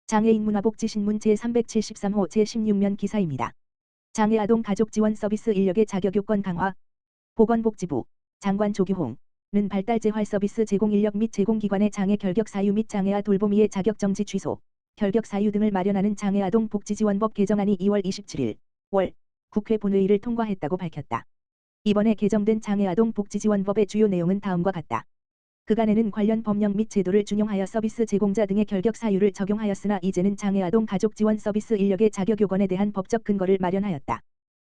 장애인 문화복지신문 제373호 제16면 기사입니다. 장애아동 가족지원 서비스 인력의 자격요건 강화. 보건복지부 장관 조규홍은 발달재활 서비스 제공 인력 및 제공기관의 장애 결격 사유 및 장애아 돌보미의 자격정지 취소, 결격 사유 등을 마련하는 장애아동 복지지원법 개정안이 2월 27일 월 국회 본회의를 통과했다고 밝혔다. 이번에 개정된 장애아동 복지지원법의 주요 내용은 다음과 같다. 그간에는 관련 법령 및 제도를 준용하여 서비스 제공자 등의 결격 사유를 적용하였으나 이제는 장애아동 가족지원 서비스 인력의 자격요건에 대한 법적 근거를 마련하였다.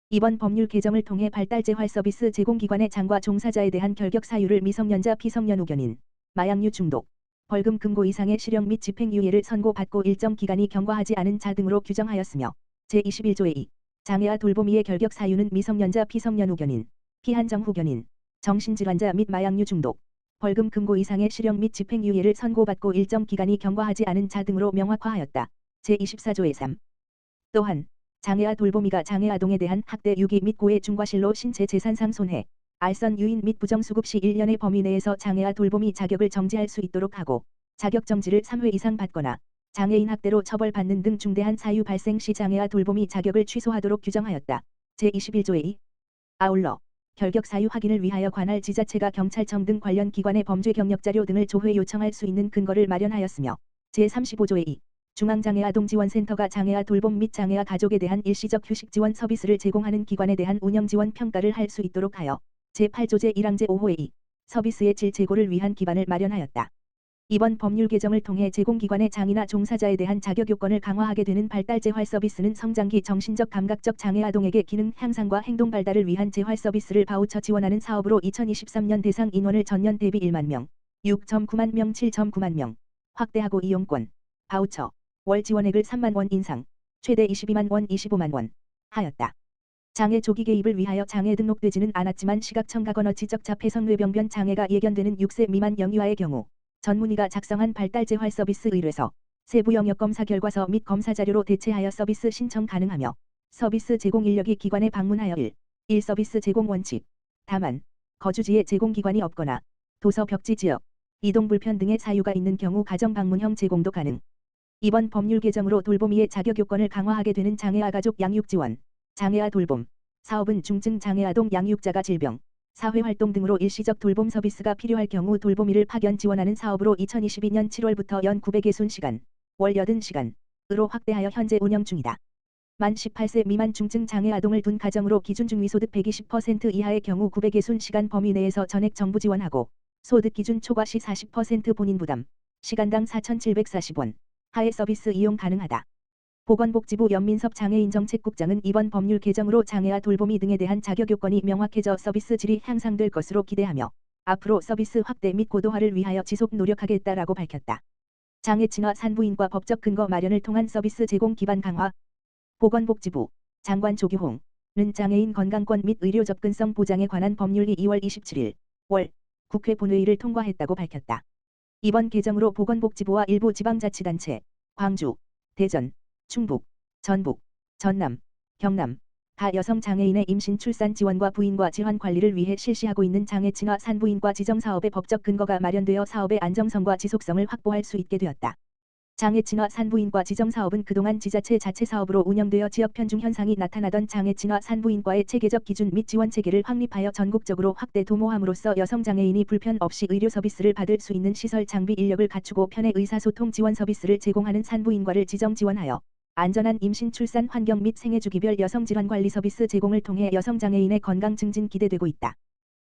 이번 법률 개정을 통해 발달재활 서비스 제공기관의 장과 종사자에 대한 결격 사유를 미성년자 피성년 우견인, 마약류 중독, 벌금 금고 이상의 실형 및 집행유예를 선고받고 일정 기간이 경과하지 않은 자 등으로 규정하였으며 제21조의 2. 장애아 돌보미의 결격 사유는 미성년자 피성년 우견인, 피한정 후견인, 정신질환자 및 마약류 중독, 벌금 금고 이상의 실형 및 집행유예를 선고받고 일정 기간이 경과하지 않은 자 등으로 명확화하였다. 제24조의 3. 또한 장애아 돌보미가 장애아동에 대한 학대 유기 및 고해 중과실로 신체 재산상 손해, 알선 유인 및 부정수급 시 1년의 범위 내에서 장애아 돌보미 자격을 정지할 수 있도록 하고 자격 정지를 3회 이상 받거나 장애인 학대로 처벌받는 등 중대한 사유 발생 시 장애아 돌보미 자격을 취소하도록 규정하였다. 제21조의 2. 아울러 결격 사유 확인을 위하여 관할 지자체가 경찰청 등 관련 기관의 범죄 경력 자료 등을 조회 요청할 수 있는 근거를 마련하였으며 제35조의 2. 중앙장애아동지원센터가 장애아 돌봄 및 장애아 가족에 대한 일시적 휴식 지원 서비스를 제공하는 기관에 대한 운영 지원 평가를 할 수 있도록 하여 제8조 제1항 제5호의 2. 서비스의 질 제고를 위한 기반을 마련하였다. 이번 법률 개정을 통해 제공기관의 장이나 종사자에 대한 자격 요건을 강화하게 되는 발달재활 서비스는 성장기 정신적 감각적 장애 아동에게 기능 향상과 행동 발달을 위한 재활 서비스를 바우처 지원하는 사업으로 2023년 대상 인원을 전년 대비 1만 명, 6.9만 명, 7.9만 명 확대하고 이용권, 바우처, 월 지원액을 3만 원 인상, 최대 22만 원, 25만 원 하였다. 장애 조기 개입을 위하여 장애 등록되지는 않았지만 시각청각 언어 지적 자폐성 뇌병변 장애가 예견되는 6세 미만 영유아의 경우 전문의가 작성한 발달재활 서비스 의뢰서, 세부 영역 검사 결과서 및 검사 자료로 대체하여 서비스 신청 가능하며 서비스 제공 인력이 기관에 방문하여 1 서비스 제공 원칙. 다만 거주지에 제공기관이 없거나 도서 벽지 지역, 이동 불편 등의 사유가 있는 경우 가정 방문형 제공도 가능. 이번 법률 개정으로 돌보미의 자격 요건을 강화하게 되는 장애아 가족 양육 지원, 장애아 돌봄 사업은 중증 장애아동 양육자가 질병, 사회활동 등으로 일시적 돌봄 서비스가 필요할 경우 돌보미를 파견 지원하는 사업으로 2022년 7월부터 연 960시간, 월 80시간으로 확대하여 현재 운영 중이다. 만 18세 미만 중증 장애아동을 둔 가정으로 기준 중위소득 120% 이하의 경우 960시간 범위 내에서 전액 정부 지원하고 소득 기준 초과 시 40% 본인 부담, 시간당 4,740원 하에 서비스 이용 가능하다. 보건복지부 연민섭 장애인정책국장은 이번 법률 개정으로 장애아 돌보미 등에 대한 자격 요건이 명확해져 서비스 질이 향상될 것으로 기대하며 앞으로 서비스 확대 및 고도화를 위하여 지속 노력하겠다라고 밝혔다. 장애 친화 산부인과 법적 근거 마련을 통한 서비스 제공 기반 강화. 보건복지부 장관 조규홍은 장애인 건강권 및 의료 접근성 보장에 관한 법률이 2월 27일 월 국회 본회의를 통과했다고 밝혔다. 이번 개정으로 보건복지부와 일부 지방자치단체, 광주, 대전, 충북, 전북, 전남, 경남, 가 여성 장애인의 임신 출산 지원과 부인과 질환 관리를 위해 실시하고 있는 장애 친화 산부인과 지정 사업의 법적 근거가 마련되어 사업의 안정성과 지속성을 확보할 수 있게 되었다. 장애 친화 산부인과 지정 사업은 그동안 지자체 자체 사업으로 운영되어 지역 편중 현상이 나타나던 장애 친화 산부인과의 체계적 기준 및 지원 체계를 확립하여 전국적으로 확대 도모함으로써 여성 장애인이 불편 없이 의료 서비스를 받을 수 있는 시설 장비 인력을 갖추고 편의 의사소통 지원 서비스를 제공하는 산부인과를 지정 지원하여 안전한 임신 출산 환경 및 생애 주기별 여성 질환 관리 서비스 제공을 통해 여성 장애인의 건강 증진 기대되고 있다.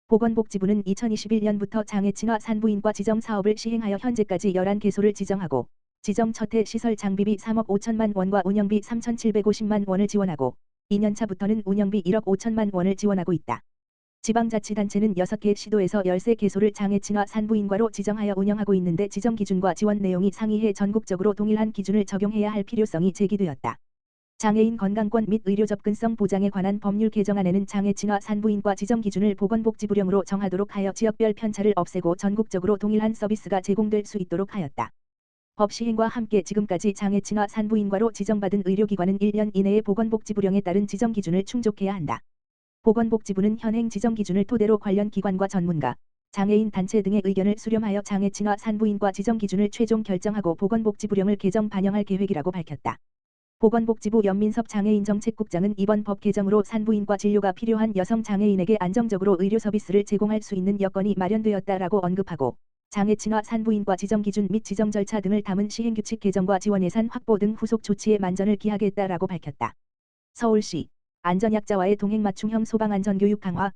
보건복지부는 2021년부터 장애 친화 산부인과 지정 사업을 시행하여 현재까지 11개소를 지정하고 지정 첫해 시설 장비비 3억 5천만 원과 운영비 3,750만 원을 지원하고 2년차부터는 운영비 1억 5천만 원을 지원하고 있다. 지방자치단체는 6개 시도에서 13개소를 장애 친화 산부인과로 지정하여 운영하고 있는데 지정 기준과 지원 내용이 상이해 전국적으로 동일한 기준을 적용해야 할 필요성이 제기되었다. 장애인 건강권 및 의료 접근성 보장에 관한 법률 개정안에는 장애 친화 산부인과 지정 기준을 보건복지부령으로 정하도록 하여 지역별 편차를 없애고 전국적으로 동일한 서비스가 제공될 수 있도록 하였다. 법 시행과 함께 지금까지 장애 친화 산부인과로 지정받은 의료기관은 1년 이내에 보건복지부령에 따른 지정 기준을 충족해야 한다. 보건복지부는 현행 지정 기준을 토대로 관련 기관과 전문가, 장애인 단체 등의 의견을 수렴하여 장애 친화 산부인과 지정 기준을 최종 결정하고 보건복지부령을 개정 반영할 계획이라고 밝혔다. 보건복지부 연민섭 장애인정책국장은 이번 법 개정으로 산부인과 진료가 필요한 여성 장애인에게 안정적으로 의료 서비스를 제공할 수 있는 여건이 마련되었다라고 언급하고 장애 친화 산부인과 지정 기준 및 지정 절차 등을 담은 시행규칙 개정과 지원 예산 확보 등 후속 조치에 만전을 기하겠다라고 밝혔다. 서울시 안전약자와의 동행 맞춤형 소방안전교육 강화.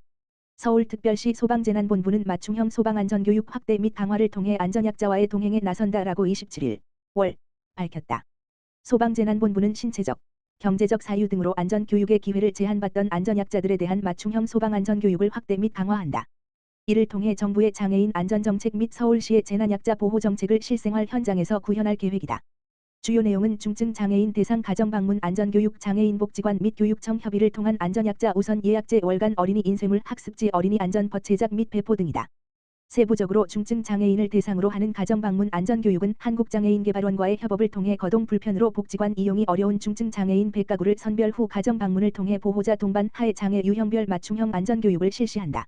서울특별시 소방재난본부는 맞춤형 소방안전교육 확대 및 강화를 통해 안전약자와의 동행에 나선다라고 27일 월 밝혔다. 소방재난본부는 신체적, 경제적 사유 등으로 안전교육의 기회를 제한받던 안전약자들에 대한 맞춤형 소방안전교육을 확대 및 강화한다. 이를 통해 정부의 장애인 안전정책 및 서울시의 재난약자 보호정책을 실생활 현장에서 구현할 계획이다. 주요 내용은 중증 장애인 대상 가정방문 안전교육, 장애인 복지관 및 교육청 협의를 통한 안전약자 우선 예약제, 월간 어린이 인쇄물 학습지, 어린이 안전법 제작 및 배포 등이다. 세부적으로 중증 장애인을 대상으로 하는 가정방문 안전교육은 한국장애인개발원과의 협업을 통해 거동 불편으로 복지관 이용이 어려운 중증 장애인 100가구를 선별 후 가정방문을 통해 보호자 동반 하에 장애 유형별 맞춤형 안전교육을 실시한다.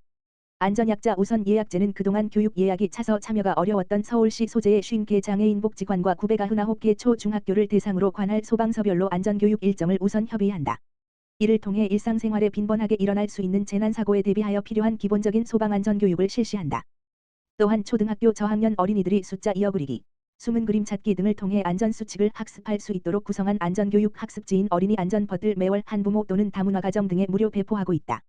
안전약자 우선 예약제는 그동안 교육 예약이 차서 참여가 어려웠던 서울시 소재의 50개 장애인 복지관과 999개 초중학교를 대상으로 관할 소방서별로 안전교육 일정을 우선 협의한다. 이를 통해 일상생활에 빈번하게 일어날 수 있는 재난사고에 대비하여 필요한 기본적인 소방안전교육을 실시한다. 또한 초등학교 저학년 어린이들이 숫자 이어 그리기, 숨은 그림 찾기 등을 통해 안전수칙을 학습할 수 있도록 구성한 안전교육 학습지인 어린이 안전법을 매월 한부모 또는 다문화가정 등에 무료 배포하고 있다.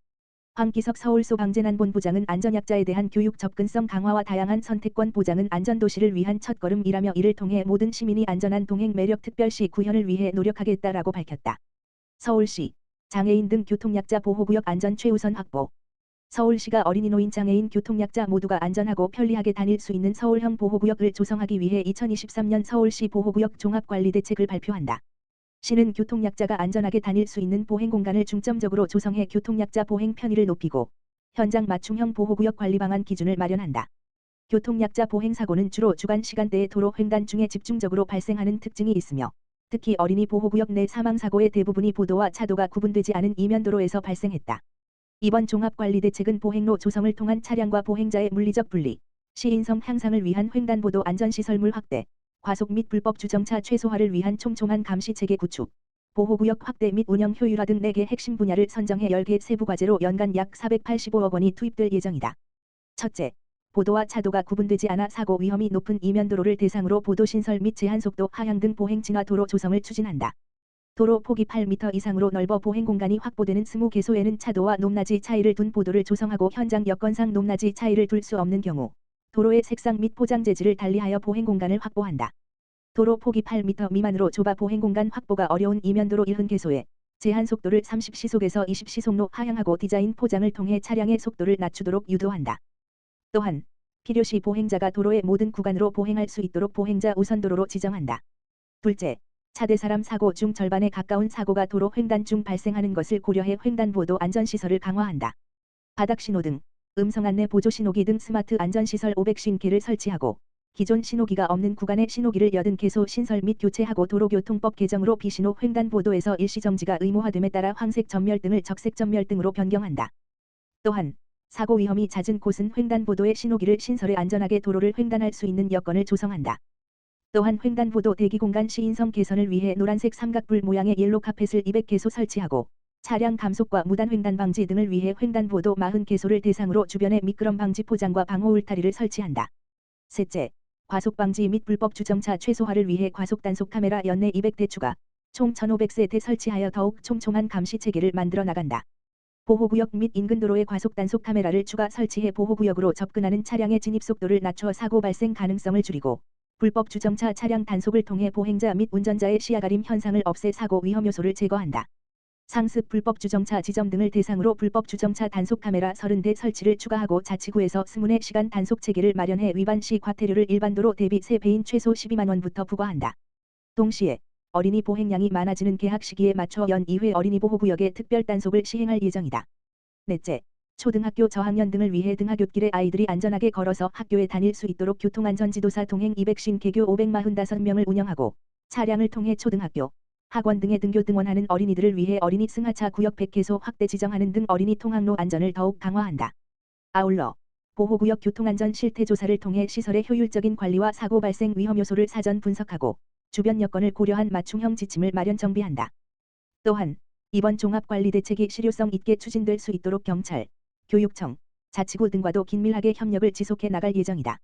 황기석 서울소방재난본부장은 안전약자에 대한 교육 접근성 강화와 다양한 선택권 보장은 안전도시를 위한 첫걸음이라며 이를 통해 모든 시민이 안전한 동행 매력 특별시 구현을 위해 노력하겠다라고 밝혔다. 서울시 장애인 등 교통약자 보호구역 안전 최우선 확보. 서울시가 어린이, 노인, 장애인, 교통약자 모두가 안전하고 편리하게 다닐 수 있는 서울형 보호구역을 조성하기 위해 2023년 서울시 보호구역 종합관리대책을 발표한다. 시는 교통약자가 안전하게 다닐 수 있는 보행공간을 중점적으로 조성해 교통약자 보행 편의를 높이고 현장 맞춤형 보호구역 관리 방안 기준을 마련한다. 교통약자 보행사고는 주로 주간 시간대의 도로 횡단 중에 집중적으로 발생하는 특징이 있으며 특히 어린이 보호구역 내 사망사고의 대부분이 보도와 차도가 구분되지 않은 이면도로에서 발생했다. 이번 종합관리대책은 보행로 조성을 통한 차량과 보행자의 물리적 분리, 시인성 향상을 위한 횡단보도 안전시설물 확대, 과속 및 불법 주정차 최소화를 위한 촘촘한 감시체계 구축, 보호구역 확대 및 운영 효율화 등 4개 핵심 분야를 선정해 10개 세부과제로 연간 약 485억 원이 투입될 예정이다. 첫째, 보도와 차도가 구분되지 않아 사고 위험이 높은 이면도로를 대상으로 보도신설 및 제한속도 하향 등 보행 진화 도로 조성을 추진한다. 도로 폭이 8m 이상으로 넓어 보행공간이 확보되는 20개소에는 차도와 높낮이 차이를 둔 보도를 조성하고 현장 여건상 높낮이 차이를 둘 수 없는 경우 도로의 색상 및 포장 재질을 달리하여 보행공간을 확보한다. 도로 폭이 8m 미만으로 좁아 보행공간 확보가 어려운 이면도로 70개소에 제한속도를 30시속에서 20시속로 하향하고 디자인 포장을 통해 차량의 속도를 낮추도록 유도한다. 또한 필요시 보행자가 도로의 모든 구간으로 보행할 수 있도록 보행자 우선도로로 지정한다. 둘째, 차대 사람 사고 중 절반에 가까운 사고가 도로 횡단 중 발생하는 것을 고려해 횡단보도 안전시설을 강화한다. 바닥신호 등 음성 안내 보조 신호기 등 스마트 안전시설 550개를 설치하고 기존 신호기가 없는 구간에 신호기를 80개소 신설 및 교체하고 도로교통법 개정으로 비신호 횡단보도에서 일시정지가 의무화됨에 따라 황색 전멸등을 적색 전멸등으로 변경한다. 또한 사고 위험이 잦은 곳은 횡단보도에 신호기를 신설해 안전하게 도로를 횡단할 수 있는 여건을 조성한다. 또한 횡단보도 대기공간 시인성 개선을 위해 노란색 삼각불 모양의 옐로 카펫을 200개소 설치하고 차량 감속과 무단 횡단 방지 등을 위해 횡단보도 40개소를 대상으로 주변에 미끄럼 방지 포장과 방호 울타리를 설치한다. 셋째, 과속 방지 및 불법 주정차 최소화를 위해 과속 단속 카메라 연내 200대 추가, 총 1,500세대 설치하여 더욱 촘촘한 감시 체계를 만들어 나간다. 보호구역 및 인근 도로에 과속 단속 카메라를 추가 설치해 보호구역으로 접근하는 차량의 진입 속도를 낮춰 사고 발생 가능성을 줄이고 불법 주정차 차량 단속을 통해 보행자 및 운전자의 시야가림 현상을 없애 사고 위험 요소를 제거한다. 상습 불법 주정차 지점 등을 대상으로 불법 주정차 단속 카메라 30대 설치를 추가하고 자치구에서 20시간 단속 체계를 마련해 위반 시 과태료를 일반도로 대비 3배인 최소 12만 원부터 부과한다. 동시에 어린이 보행량이 많아지는 개학 시기에 맞춰 연 2회 어린이 보호구역에 특별 단속을 시행할 예정이다. 넷째, 초등학교 저학년 등을 위해 등하굣길에 아이들이 안전하게 걸어서 학교에 다닐 수 있도록 교통안전지도사 동행 250개교 545명을 운영하고 차량을 통해 초등학교, 학원 등에 등교 등원하는 어린이들을 위해 어린이 승하차 구역 100개소 확대 지정하는 등 어린이 통학로 안전을 더욱 강화한다. 아울러 보호구역 교통안전 실태조사를 통해 시설의 효율적인 관리와 사고 발생 위험 요소를 사전 분석하고 주변 여건을 고려한 맞춤형 지침을 마련 정비한다. 또한 이번 종합관리대책이 실효성 있게 추진될 수 있도록 경찰, 교육청, 자치구 등과도 긴밀하게 협력을 지속해 나갈 예정이다.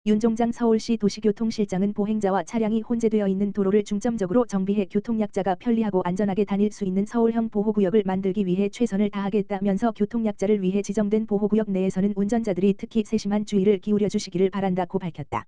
윤종장 서울시 도시교통실장은 보행자와 차량이 혼재되어 있는 도로를 중점적으로 정비해 교통약자가 편리하고 안전하게 다닐 수 있는 서울형 보호구역을 만들기 위해 최선을 다하겠다면서 교통약자를 위해 지정된 보호구역 내에서는 운전자들이 특히 세심한 주의를 기울여 주시기를 바란다고 밝혔다.